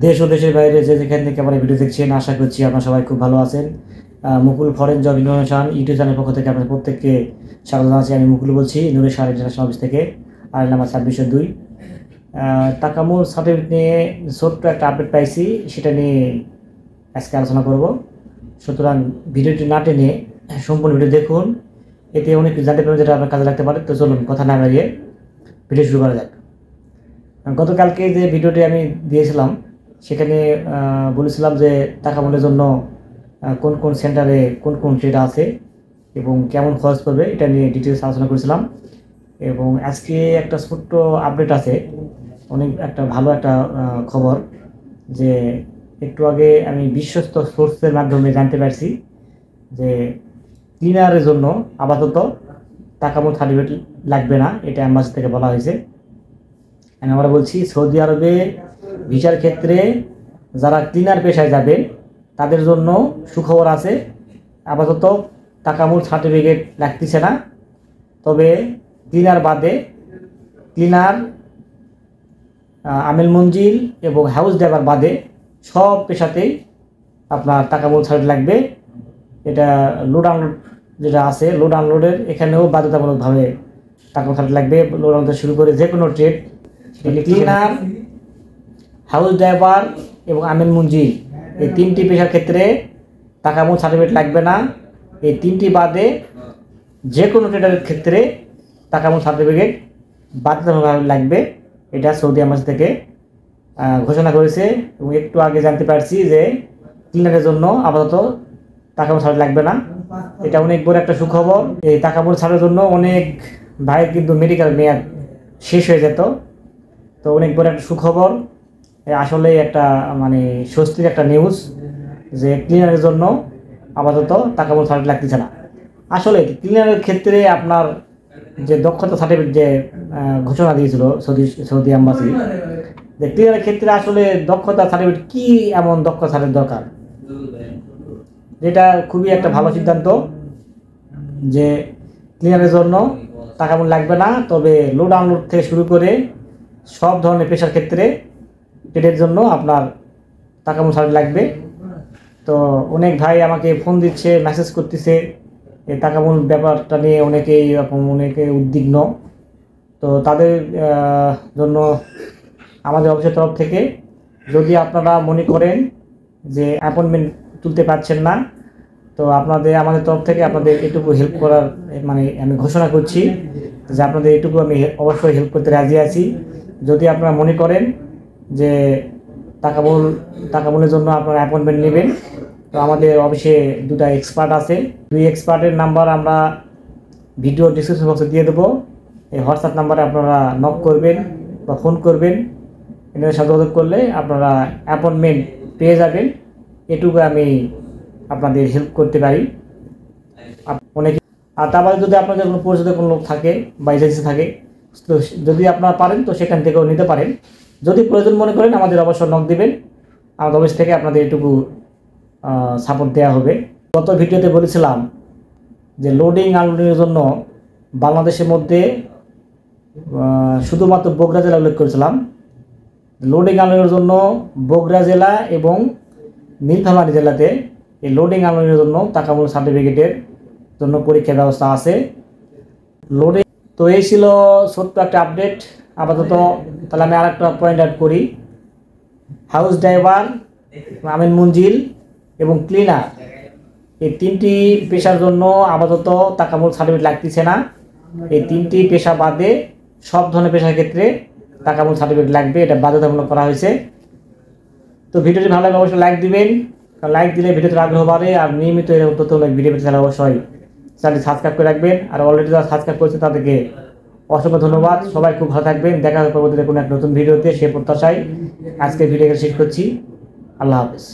দেশ ও দেশের বাইরে যে যেখান থেকে আমার ভিডিও দেখছেন, আশা করছি আপনারা সবাই খুব ভালো আছেন। Mukul foreign job innovation YouTube channel পক্ষ থেকে আপনাদের প্রত্যেককে স্বাগত জানাচ্ছি। আমি মুকুল বলছি, নূরে শাহ ইন্টারন্যাশনাল অফিস থেকে। আর নাম্বার 2602। তাকামুল সার্টিফিকেট নিয়ে ছোট্ট একটা আপডেট পাইছি, সেটা নিয়ে আজকে আলোচনা করব। সুতরাং ভিডিওটি না টেনে সম্পূর্ণ ভিডিও দেখুন, এতে অনেক কিছু জানতে পারবেন যেটা আপনার কাজে লাগতে পারে। তো চলুন কথা না বাড়িয়ে ভিডিও শুরু করা যাক। গতকালকে যে ভিডিওটি আমি দিয়েছিলাম সেখানে বলেছিলাম যে তাকামুলের জন্য কোন কোন সেন্টারে কোন কোন ট্রেড আছে এবং কেমন খরচ পড়বে এটা নিয়ে ডিটেলস আলোচনা করেছিলাম। এবং আজকে একটা ছোট্ট আপডেট আছে, অনেক একটা ভালো একটা খবর, যে একটু আগে আমি বিশ্বস্ত সোর্সের মাধ্যমে জানতে পারছি যে ক্লিনারের জন্য আপাতত তাকামুল সার্টিফিকেট লাগবে না, এটা অ্যাম্বাসি থেকে বলা হয়েছে। আমরা বলছি সৌদি আরবে ভিসার ক্ষেত্রে যারা ক্লিনার পেশায় যাবে তাদের জন্য সুখবর আছে, আপাতত তাকামুল সার্টিফিকেট লাগতেছে না। তবে ক্লিনার বাদে ক্লিনার, আমেল মঞ্জিল এবং হাউস ড্রাইভার বাদে সব পেশাতেই আপনার তাকামুল সার্টিফিকেট লাগবে। এটা লোড আনলোড যেটা আছে, লোড আনলোডের এখানেও বাধ্যতামূলকভাবে তাকামুল সার্টিফিকেট লাগবে। লোড আনলোড শুরু করে যে কোনো ট্রেড, ক্লিনার, হাউস ড্রাইভার এবং আমেল মঞ্জিল, এই তিনটি পেশার ক্ষেত্রে তাকামুল সার্টিফিকেট লাগবে না। এই তিনটি বাদে যে কোনো ট্রেডারের ক্ষেত্রে তাকামুল সার্টিফিকেট বাধ্যতামূলকভাবে লাগবে। এটা সৌদি আরব থেকে ঘোষণা করেছে। এবং একটু আগে জানতে পারছি যে ক্লিনারের জন্য আপাতত তাকামুল সার্টিফিকেট লাগবে না। এটা অনেক বড় একটা সুখবর। এই তাকামুল সার্টিফিকেটের জন্য অনেক ভাইয়ের কিন্তু মেডিকেল মেয়াদ শেষ হয়ে যেত, তো অনেক বড় একটা সুখবর। আসলে একটা মানে স্বস্তির একটা নিউজ যে ক্লিনারের জন্য আপাতত তাকামুল সার্টিফিকেট লাগতেছে না। আসলে ক্লিনারের ক্ষেত্রে আপনার যে দক্ষতা সার্টিফিকেট যে ঘোষণা দিয়েছিল সৌদি আম্বাসি, যে ক্লিনারের ক্ষেত্রে আসলে দক্ষতা সার্টিফিকেট কি এমন দক্ষতা সার্টিফিকেট দরকার, যেটা খুবই একটা ভালো সিদ্ধান্ত যে ক্লিনারের জন্য তাকামুল লাগবে না। তবে লোড আনলোড থেকে শুরু করে সব ধরনের পেশার ক্ষেত্রে ট্রেডের জন্য আপনার তাকামুল সার্টিফিকেট লাগবে। তো অনেক ভাই আমাকে ফোন দিচ্ছে, মেসেজ করতেছে এই তাকামুল ব্যাপারটা নিয়ে, অনেকে উদ্বিগ্ন। তো তাদের জন্য আমাদের অফিসের তরফ থেকে যদি আপনারা মনে করেন যে অ্যাপয়েন্টমেন্ট তুলতে পারছেন না, তো আমাদের তরফ থেকে আপনাদের এটুকু হেল্প করার মানে আমি ঘোষণা করছি যে আপনাদের এটুকু আমি অবশ্যই হেল্প করতে রাজি আছি। যদি আপনারা মনে করেন যে তাকামুলের জন্য আপনারা অ্যাপয়েন্টমেন্ট নেবেন, তো আমাদের অফিসে দুটা এক্সপার্ট আছে। দুই এক্সপার্টের নাম্বার আমরা ভিডিও ডিসক্রিপশন বক্সে দিয়ে দেবো। এই হোয়াটসঅ্যাপ নাম্বারে আপনারা নক করবেন বা ফোন করবেন, এদের সাথে যোগাযোগ করলে আপনারা অ্যাপয়েন্টমেন্ট পেয়ে যাবেন। এটুকু আমি আপনাদের হেল্প করতে পারি অনেকে। আর তারপরে যদি আপনাদের কোনো পরিচিত কোনো লোক থাকে বা এজেন্সি থাকে, তো যদি আপনারা পারেন তো সেখান থেকেও নিতে পারেন। যদি প্রয়োজন মনে করেন আমাদের অবশ্যই নক দিবেন, আমাদের অফিস থেকে আপনাদের এটুকু সাপোর্ট দেওয়া হবে। গত ভিডিওতে বলেছিলাম যে লোডিং আনলোডিংয়ের জন্য বাংলাদেশের মধ্যে শুধুমাত্র বগুড়া জেলা উল্লেখ করেছিলাম। লোডিং আনলোডিংয়ের জন্য বগুড়া জেলা এবং নীলফামারী জেলাতে এই লোডিং আনলোডিংয়ের জন্য তাকামুল সার্টিফিকেটের জন্য পরীক্ষার ব্যবস্থা আছে। লোডিং তো এই ছিল ছোট্ট একটা আপডেট আপাতত। তাহলে আমি আরেকটা পয়েন্ট অ্যাড করি, হাউস ড্রাইভার, আমেল মঞ্জিল এবং ক্লিনার, এই তিনটি পেশার জন্য আপাতত তাকামুল সার্টিফিকেট লাগতেছে না। এই তিনটি পেশা বাদে সব ধরনের পেশার ক্ষেত্রে তাকামুল সার্টিফিকেট লাগবে, এটা বাধ্যতামূলক করা হয়েছে। তো ভিডিওটি ভালো লাগলে অবশ্যই লাইক দিবেন, কারণ লাইক দিলে ভিডিওতে আগ্রহ বাড়ে। আর নিয়মিত এরকম তথ্যমূলক ভিডিও পেতে চাইলে অবশ্যই চ্যানেলটি সাবস্ক্রাইব করে রাখবেন। আর অলরেডি যারা সাবস্ক্রাইব করেছে তাদেরকে অসংখ্য ধন্যবাদ। সবাই খুব ভালো থাকবেন, দেখা হবে পরবর্তীতে কোনো এক নতুন ভিডিওতে, সে প্রত্যাশায় আজকের ভিডিওটা শেষ করছি। আল্লাহ হাফেজ।